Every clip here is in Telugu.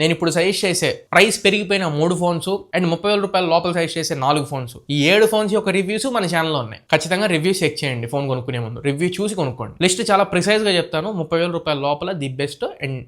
నేను ఇప్పుడు సజెస్ట్ చేసే ప్రైస్ పెరిగిపోయిన 3 ఫోన్స్ అండ్ 30,000 రూపాయల లోపల సజెస్ట్ చేసే 4 ఫోన్స్, ఈ 7 ఫోన్స్ యొక్క రివ్యూస్ మన ఛానల్లో ఉన్నాయి. ఖచ్చితంగా రివ్యూస్ చెక్ చేయండి. ఫోన్ కొనుక్కునే ముందు రివ్యూ చూసి కొనుక్కోండి. లిస్ట్ చాలా ప్రిసైజ్ గా చెప్తాను. 30,000 రూపాయల లోపల ది బెస్ట్ అండ్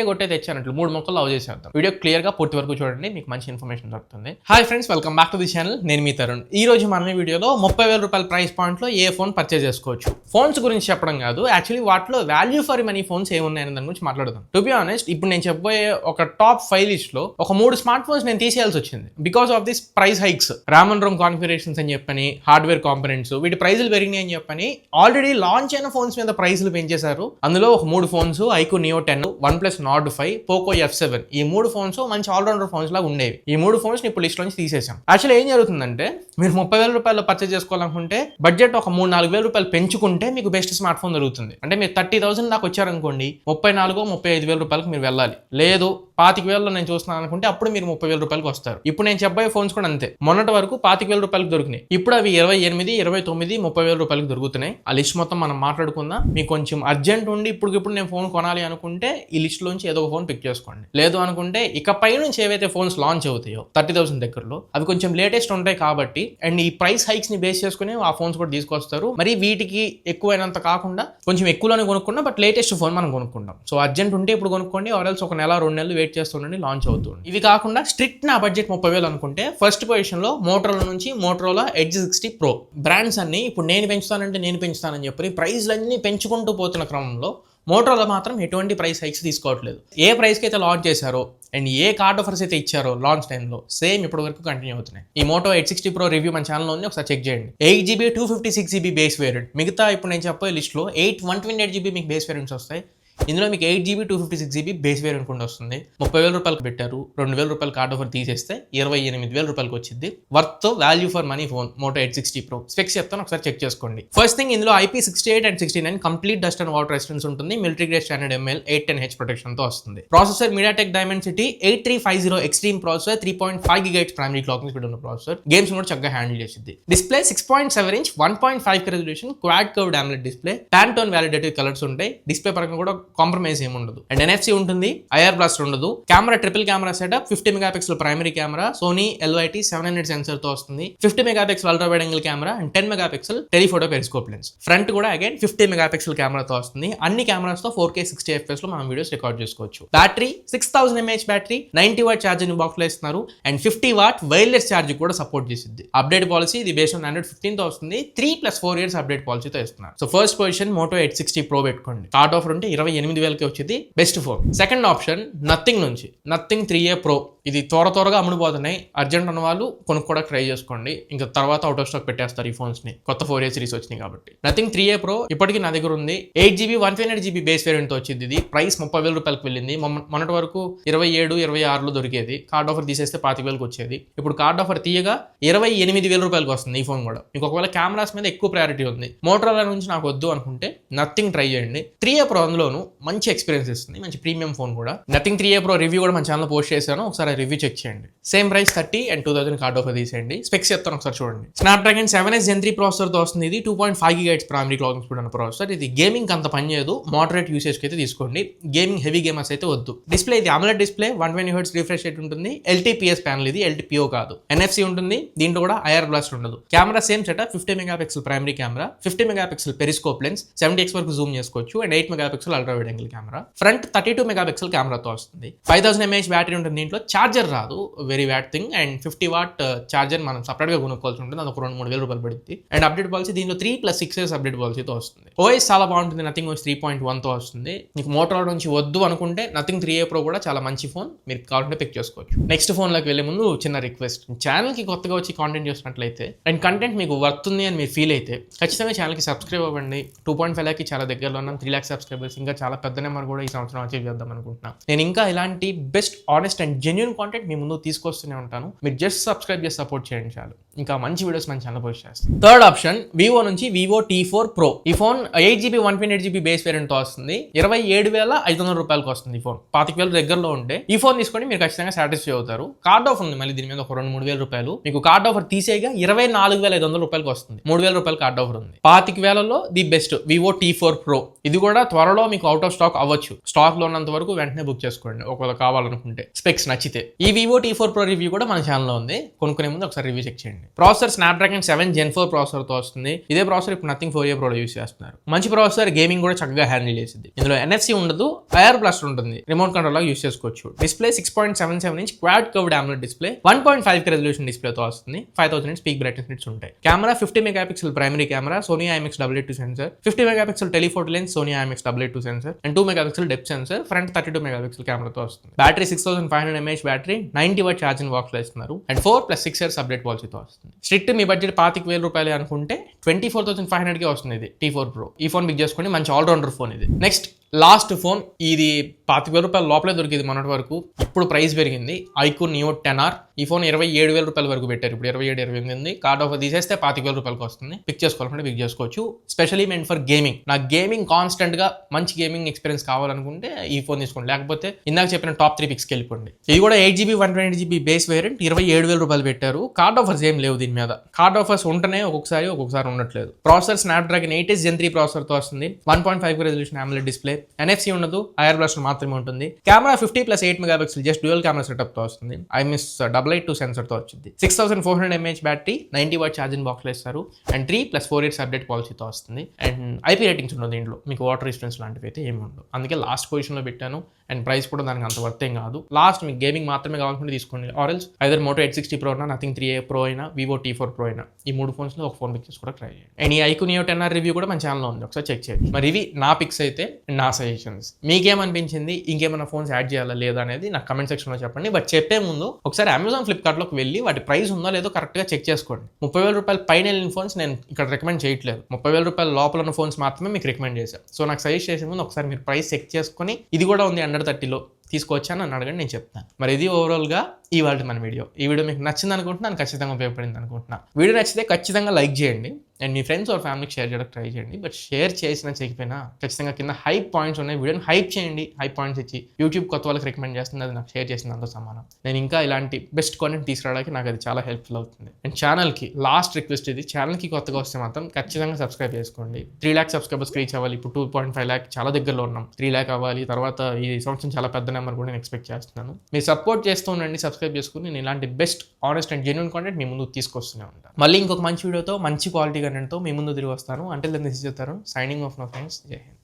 కొట్టే తెచ్చానట్లు 3 మొక్కలు లవ్ చేసేద్దాం. వీడియో క్లియర్ గా పూర్తి వరకు చూడండి, మీకు మంచి ఇన్ఫర్మేషన్ దొరుకుతుంది. Hi friends, welcome back to the channel. నేను మీ తరుణ్. ఈ రోజు మన వీడియోలో 30,000 రూపాయల ప్రైస్ పాయింట్ లో ఏ ఫోన్ పర్చేజ్ చేసుకోవచ్చు. ఫోన్స్ గురించి చెప్పడం కాదు, యాక్చువల్లీ వాటిలో వాల్యూ ఫర్ మనీ ఫోన్స్ ఏమున్నాయని దాని గురించి మాట్లాడదాం. టు బి ఆనెస్ట్, ఇప్పుడు నేను చెప్పబోయే ఒక టాప్ 5 లిస్ట్ లో ఒక 3 స్మార్ట్ ఫోన్స్ నేను తీసేయాల్సి వచ్చింది because of this price hikes. Ram and Rome configurations అని చెప్పని, హార్డ్వేర్ కాంపోనెంట్స్, వీటి ప్రైజులు పెరిగినాయి అని చెప్పని ఆల్రెడీ లాంచ్ అయిన ఫోన్స్ మీద ప్రైజులు పెంచేశారు. అందులో ఒక 3 phones, iQOO Neo 10, OnePlus Nord 5, Poco F7, ఈ 3 ఫోన్స్ మంచి ఆల్రౌండర్ ఫోన్స్ లాగా ఉండేవి. ఈ 3 ఫోన్స్ ఇప్పుడు లిస్ట్ నుంచి తీసేసాం. యాక్చువల్లీ ఏం జరుగుతుందంటే, మీరు 30,000 రూపాయలు పర్చేజ్ చేసుకోవాలనుకుంటే బడ్జెట్ ఒక 3-4,000 రూపాయలు పెంచుకుంటే మీకు బెస్ట్ స్మార్ట్ ఫోన్ దొరుకుతుంది. అంటే మీరు 30,000 దాకా వచ్చారనుకోండి, 34,000-35,000 రూపాయలకు మీరు వెళ్ళాలి. లేదు 25,000లో నేను చూస్తున్నాను అనుకుంటే అప్పుడు మీరు 30,000 రూపాయలకు వస్తారు. ఇప్పుడు నేను చెప్పబోయే ఫోన్స్ కూడా అంతే. మొన్నటి వరకు 25,000 రూపాయలకు దొరికినాయి. ఇప్పుడు అవి 28, 29, 30,000 రూపాయలకు దొరుకుతున్నాయి. ఆ లిస్ట్ మొత్తం మనం మాట్లాడుకుందాం. మీకు కొంచెం అర్జెంట్ ఉండి ఇప్పుడు నేను ఫోన్ కొనాలి అనుకుంటే ఈ లిస్ట్ లోంచి ఏదో ఒక ఫోన్ పిక్ చేసుకోండి. లేదు అనుకుంటే ఇకపై నుంచి ఏవైతే ఫోన్స్ లాంచ్ అవుతాయో 30,000 దగ్గరలో అవి కొంచెం లేటెస్ట్ ఉంటాయి కాబట్టి, అండ్ ఈ ప్రైస్ హైక్స్ ని బేస్ చేసుకుని ఆ ఫోన్స్ కూడా తీసుకొస్తారు. మరి వీటికి ఎక్కువైనంత కాకుండా కొంచెం ఎక్కువలోనే కొనుక్కున్నాం, బట్ లేటెస్ట్ ఫోన్ మనం కొనుక్కుంటాం. సో అర్జెంట్ ఉంటే ఇప్పుడు కొనుక్కోండి, ఆర్ఎల్స్ ఒక నెల 2 నెలలు వెయిట్ చేస్తుండండి, లాంచ్ అవుతుంది. ఇవి కాకుండా స్ట్రిక్ట్ నా బడ్జెట్ 30,000 అనుకుంటే ఫస్ట్ పొజిషన్ లో మోటరోలా నుంచి మోటరోలా ఎడ్జ్ 60 Pro. బ్రాండ్స్ అన్ని ఇప్పుడు నేను పెంచుతానని చెప్పి ప్రైస్లన్నీ పెంచుకుంటూ పోతున్న క్రమంలో మోటరోలా మాత్రం ఎటువంటి ప్రైస్ హైక్స్ తీసుకోవట్లేదు. ఏ ప్రైస్కి అయితే లాంచ్ చేశారో అండ్ ఏ కార్డ్ ఆఫర్స్ అయితే ఇచ్చారో లాంచ్ టైంలో సేమ్ ఇప్పటి వరకు కంటిన్యూ అవుతున్నాయి. ఈ మోటో 860 Pro రివ్యూ మన ఛానల్లో ఉంది, ఒకసారి చెక్ చేయండి. 8GB 256GB base variant. మిగతా ఇప్పుడు నేను చెప్పే లిస్ట్లో 128GB మీకు బేస్ వేరియంట్స్ వస్తాయి. ఇందులో మీకు 8GB 256GB బేస్ వేరియంట్ కూడా వస్తుంది. 30,000 రూపాయలకు పెట్టారు, 2,000 రూపాయలు కార్డ్ ఆఫర్ తీసేస్తే 28,000 రూపాయలకు వచ్చింది. Worth value for money phone Moto 860 Pro. Specs చెప్తాను, ఒకసారి చెక్ చేసుకోండి. ఫస్ట్ థింగ్, ఇందులో IP68 and 69 complete dust and water resistance ఉంటుంది. Military grade standard ML 810H protection తో వస్తుంది. Processor MediaTek Dimensity 8350 extreme processor, 3.5 GHz primary clocking speed ఉన్న ప్రాసెసర్. గేమ్స్ కూడా చక్కగా హ్యాండిల్ చేసింది. Display 6.7 inch 1.5K resolution quad curved AMOLED display. Pantone validated colours ఉంటాయి. డిస్ప్లే పరంగా కూడా కాంప్రమైజ్ ఏమి ఉండదు. అండ్ NFC ఉంటుంది, IR బ్లాస్ట్ ఉండదు. Camera triple camera setup, 50 megapixel primary camera, Sony LYT 700 sensor తో వస్తుంది. 50 megapixel ultra wide angle camera and 10 megapixel telephoto periscope lens. Front కూడా అగైన్ 50 మెగాపిక్సెల్ కెమెరాతో వస్తుంది. అన్ని కెమెరాస్ తో 4K 60 FPS లో మనం వీడియోస్ రికార్డ్ చేసుకోవచ్చు. Battery 6000 mAh battery, 90 watt charging box లో ఇస్తున్నారు అండ్ 50 వాట్ వైర్లెస్ ఛార్జింగ్ కూడా సపోర్ట్ చేసింది. అప్డేట్ పాలసీ ఇది బేస్డ్ ఆన్ Android 15 తో వస్తుంది. 3+4 years అప్డేట్ పాలసీతో ఇస్తున్నారు. So first position Moto 860 Pro పెట్టుకోండి. కార్డ్ ఆఫర్ ఉంటే 28,000 వచ్చింది, best phone. Second option nothing నుంచి నథింగ్ 3A Pro. ఇది త్వరగా అమ్ముడుపోతున్నాయి. అర్జెంట్ ఉన్న వాళ్ళు కొనుక్కోవడానికి ట్రై చేసుకోండి. ఇంకా తర్వాత అవుట్ ఆఫ్ స్టాక్ పెట్టేస్తారు ఈ ఫోన్స్ ని, కొత్త 4A సిరీస్ వచ్చినాయి కాబట్టి. నథింగ్ 3A Pro ఇప్పటికీ నా దగ్గర ఉంది. 8GB 128GB బేస్ వేరియంట్ తో వచ్చింది. ఇది ప్రైస్ 30,000 రూపాయలకు వెళ్ళింది. మొన్నటి వరకు 27, 26లో దొరికేది. కార్డ్ ఆఫర్ తీసేస్తే 25,000కి వచ్చేది. ఇప్పుడు కార్డ్ ఆఫర్ తీయగా 28,000 రూపాయలకు వస్తుంది ఈ ఫోన్ కూడా. మీకు ఒకవేళ కెమెరాస్ మీద ఎక్కువ ప్రయారిటీ ఉంది, మోటరోలా నుంచి నాకు వద్దు అనుకుంటే నథింగ్ ట్రై చేయండి. 3A Pro అందులోను మంచి ఎక్స్పీరియన్స్ ఇస్తుంది, మంచి ప్రీమియం ఫోన్ కూడా. నథింగ్ 3A Pro రివ్యూ కూడా మన ఛానల్ పోస్ట్ చేశాను, ఒకసారి రివ్యూ చెక్ చేయండి. Same price 30 and 2,000 card offer తీసేయండి. స్పెక్స్ చెప్తాను, ఒకసారి చూడండి. స్నాప్డ్రాగన్ 7S Gen 3 ప్రాసెసర్ తో వస్తుంది. ఇది 2.5 GHz ప్రైమరీ క్లాకింగ్ స్పీడ్ ఉన్న ప్రాసెసర్. ఇది గేమింగ్ అంత పనిచేయదు, మోడరేట్ యూసేజ్ కి అయితే తీసుకోండి. గేమింగ్ హెవీ గేమర్స్ అయితే వద్దు. డిస్ప్లే ఇది AMOLED display, 120Hz refresh rate ఉంటుంది. LTPS ప్యానల్, ఇది LTPO కాదు. NFC ఉంటుంది, దీంట్లో కూడా IR బ్లాస్ట్ ఉండదు. Camera same setup, 50 megapixel primary camera, 50 megapixel periscope lens, 70x వరకు జూమ్ చేసుకోవచ్చు and 8 megapixel ultra wide angle camera. Front 32 megapixel కెమెరాతో వస్తుంది. 5000 mAh బ్యాటరీ ఉంటుంది. దీంట్లో చార్జర్ రాదు, very bad thing. And 50 what charger మనం సపరేట్ గా కొనుక్కోవాల్సి ఉంటుంది, అది ఒక 2-3 రూపాయలు పడుతుంది. అండ్ అప్డేట్ పాలసీ దీంట్లో 3+6 years అప్డేట్ పాలసీతో వస్తుంది. OS చాలా బాగుంటుంది, నథింగ్ OS 3.1 తో వస్తుంది. మీకు మోటరోలా నుంచి వద్దు అనుకుంటే నథింగ్ 3A Pro కూడా చాలా మంచి ఫోన్, మీరు కావాలంటే పిక్ చేసుకోవచ్చు. నెక్స్ట్ ఫోన్ లోకి వెళ్ళే ముందు చిన్న రిక్వెస్ట్, ఛానల్ కి కొత్తగా వచ్చి కాంటెంట్ చేస్తున్నట్లయితే అండ్ కంటెంట్ మీకు వర్త్ ఉంది అని మీరు ఫీల్ అయితే ఖచ్చితంగా ఛానల్ కి సబ్స్క్రైబ్ అవ్వండి. 2.5 lakh చాలా దగ్గరలో ఉన్నాం, 3 lakh సబ్స్క్రైబర్స్. ఇంకా చాలా పెద్ద నెంబర్ కూడా ఈ సంవత్సరం అచీవ్ చేద్దాం అనుకుంటున్నాను. నేను ఇంకా ఇలాంటి best, honest and genuine content మీ ముందు తీసుకొస్తూనే ఉంటాను. మీరు జస్ట్ సబ్స్క్రైబ్ చేసి సపోర్ట్ చేయండి చాలు. ఇంకా మంచి వీడియోస్ మన ఛానల్ పోస్ట్ చేస్తాను. థర్డ్ ఆప్షన్ వివో నుంచి వివో T4 Pro. ఈ phone 8GB 128GB base variant తో వస్తుంది. 27,500 రూపాయలకు వస్తుంది. ఈ ఫోన్ 25,000 దగ్గరలో ఉంటే ఈ ఫోన్ తీసుకొని మీరు ఖచ్చితంగా సాటిస్ఫై అవుతారు. కార్డ్ ఆఫర్ ఉంది మళ్ళీ దీని మీద ఒక 2-3 రూపాయలు. మీకు కార్డ్ ఆఫర్ తీసేగా 24,500 రూపాయలకు వస్తుంది. 3,000 రూపాయలు కార్డ్ ఆఫర్ ఉంది. 25,000లో the best Vivo T4 Pro. ఇది కూడా త్వరలో మీకు అవుట్ ఆఫ్ స్టాక్ అవ్వచ్చు. స్టాక్ లో ఉన్నంత వరకు వెంటనే బుక్ చేసుకోండి ఒకవేళ కావాలనుకుంటే, స్పెక్స్ నచ్చితే. ఈ వివో T4 Pro రివ్యూ కూడా మన ఛానల్లో ఉంది, కొనుక్కునే ముందు ఒకసారి రివ్యూ చెక్ చేయండి. ప్రాసెసర్ స్నాప్డ్రాగన్ 7 Gen 4 ప్రాసెసర్ తో వస్తుంది. ఇదే ప్రాసెసర్ ఇప్పుడు నథింగ్ 4a Pro యూస్ చేస్తున్నారు. మంచి ప్రాసెసర్, గేమింగ్ కూడా చక్కగా హ్యాండిల్ చేసింది. ఇందులో NFC ఉండదు, ఐఆర్ బ్లాస్టర్ ఉంటుంది, రిమోట్ కంట్రోల్ లాగా యూస్ చేసుకోవచ్చు. Display 6.77 inch quad curved AMOLED display, 1.5K resolution display తో వస్తుంది. 5000 nits పీక్ బ్రైట్నెస్ నిట్స్ ఉంటాయి. Camera 50 megapixel primary camera, Sony IMX882 sensor, 50 megapixel telephoto lens, Sony IMX882 sensor and 2 megapixel depth sensor, front 32 megapixel కెమెరాతో వస్తుంది. Battery 6500 mAh battery, 90 watt charging box లో ఇస్తున్నారు అండ్ 4+6 years అప్డేట్ పాలసీతో వస్తుంది. స్ట్రిక్ట్ మీ బడ్జెట్ 25,000 రూపాయలు అనుకుంటే 24,500 కి వస్తుంది ఇది T4 Pro. ఈ ఫోన్ బిగ్ చేసుకోండి, మంచి ఆల్రౌండర్ ఫోన్ ఇది. నెక్స్ట్ లాస్ట్ ఫోన్, ఇది 25,000 రూపాయల లోపలే దొరికింది మొన్నటి వరకు, ఇప్పుడు ప్రైస్ పెరిగింది. iQOO Neo 10R. ఈ ఫోన్ 27,000 రూపాయల వరకు పెట్టారు, ఇప్పుడు 27-28 ఉంది. కార్డ్ ఆఫర్ తీసేస్తే 25,000 రూపాయలకి వస్తుంది. పిక్ చేసుకోవాలంటే పిక్ చేసుకోవచ్చు. Especially meant for gaming. నాకు గేమింగ్ కాన్స్టెంట్ గా మంచి గేమింగ్ ఎక్స్పీరియన్స్ కావాలనుకుంటే ఈ ఫోన్ తీసుకోండి, లేకపోతే ఇందాక చెప్పిన టాప్ 3 పిక్స్కి వెళ్ళిపోండి. ఇది కూడా 8GB 128GB బేస్ వేరియంట్, 27,000 రూపాయలు పెట్టారు. కార్డ్ ఆఫర్స్ ఏం లేవు దీని మీద. కార్డ్ ఆఫర్స్ ఉంటేనే ఒక్కొక్కసారి ఉండట్లేదు. ప్రాసెసర్ స్నాప్డ్రాగన్ 8 Gen 3 ప్రాసెసర్ తో వస్తుంది. 1.5K resolution AMOLED display, NFC ఉండదు, ఐఆర్ బ్లాస్టర్ మాత్రమే ఉంటుంది. Camera 50+8 megapixel just dual camera setup తో వస్తుంది. IMX882 సెన్సర్ తో వచ్చింది. 6400 mAh battery, 90 watt charging box లో ఇస్తారు అండ్ 3+4 years అప్డేట్ పాలసీతో వస్తుంది. అండ్ IP రేటింగ్స్ ఉండదు దీంట్లో, మీకు వాటర్ రెసిస్టెన్స్ లాంటివి అయితే ఏమి ఉండవు. అందుకే లాస్ట్ పొజిషన్ లో పెట్టాను అండ్ ప్రైస్ కూడా దానికి అంత వర్త్ ఏం కాదు. లాస్ట్ మీకు గేమింగ్ మాత్రమే కావాలనుకుంటే తీసుకోండి. Or else either Moto H60 Pro అయినా, నథింగ్ 3a Pro అయినా, వివో T4 Pro అయినా, ఈ 3 ఫోన్స్ లో ఒక ఫోన్ పిక్ కూడా ట్రై చేయండి. అండ్ ఈ iQOO Neo 10R రివ్యూ కూడా మన ఛానల్లో ఉంది, ఒకసారి చెక్ చేయండి. మరి ఇవి నా పిక్స్ అయితే, నా సజెషన్స్. మీకేమనిపించింది, ఇంకేమైనా ఫోన్స్ యాడ్ చేయాలా లేదా అనేది నాకు కమెంట్ సెక్షన్లో చెప్పండి. బట్ చెప్పే ముందు ఒకసారి అమెజాన్ ఫ్లిప్కార్ట్లోకి వెళ్ళి వాటి ప్రైస్ ఉందో లేదో కరెక్ట్గా చెక్ చేసుకోండి. 30,000 రూపాయల పైన వెళ్ళిన ఫోన్స్ నేను ఇక్కడ రికమెండ్ చేయట్లేదు, 30,000 రూపాయల లోపల ఉన్న ఫోన్స్ మాత్రమే మీకు రికమెండ్ చేశాను. సో నాకు సజెస్ట్ చేసే ముందు ఒకసారి మీరు ప్రైస్ చెక్ చేసుకొని, ఇది కూడా ఉంది అండర్ 30లో తీసుకొచ్చాను నన్ను అడగండి, నేను చెప్తాను. మరి ఇది ఓవరాల్గా ఇవాళ మన వీడియో. ఈ వీడియో మీకు నచ్చింది అనుకుంటున్నాను, ఖచ్చితంగా ఉపయోగపడింది అనుకుంటున్నా. వీడియో నచ్చితే ఖచ్చితంగా లైక్ చేయండి అండ్ మీ ఫ్రెండ్స్ ఆర్ ఫ్యామిలీకి షేర్ చేయడానికి ట్రై చేయండి. బట్ షేర్ చేసినా చేయకపోయినా ఖచ్చితంగా కింద హైప్ పాయింట్స్ ఉన్నాయి, వీడియోని హైప్ చేయండి. హైప్ పాయింట్స్ ఇచ్చి యూట్యూబ్ కొత్త వాళ్ళకి రికమెండ్ చేస్తుంది, అది నాకు షేర్ చేసిన అంత సమానం. నేను ఇంకా ఇలాంటి బెస్ట్ కాంటెంట్ తీసుకురావడానికి నాకు అది చాలా హెల్ప్ఫుల్ అవుతుంది. అండ్ ఛానల్కి లాస్ట్ రిక్వెస్ట్ ఇది, ఛానల్కి కొత్తగా వస్తే మాత్రం ఖచ్చితంగా సబ్స్క్రైబ్ చేసుకోండి. 3 lakh సబ్స్క్రైబర్స్ రీచ్ అవ్వాలి. ఇప్పుడు 2.5 lakh చాలా దగ్గరలో ఉన్నాం. 3 lakh అవ్వాలి. తర్వాత ఈ సంవత్సరం చాలా పెద్ద నెంబర్ కూడా నేను ఎక్స్పెక్ట్ చేస్తున్నాను. మీరు సపోర్ట్ చేస్తూ ఉండండి, సబ్స్క్రైబ్ చేసుకుని నేను ఇలాంటి best honest and genuine content మీ ముందు తీసుకొస్తూనే ఉంటాను. మళ్ళీ ఇంకొక మంచి వీడియోతో, మంచి క్వాలిటీ కంటెంట్తో మీ ముందు తిరిగి వస్తాను. Until then this is your Tarun, signing off my friends. Jai Hind.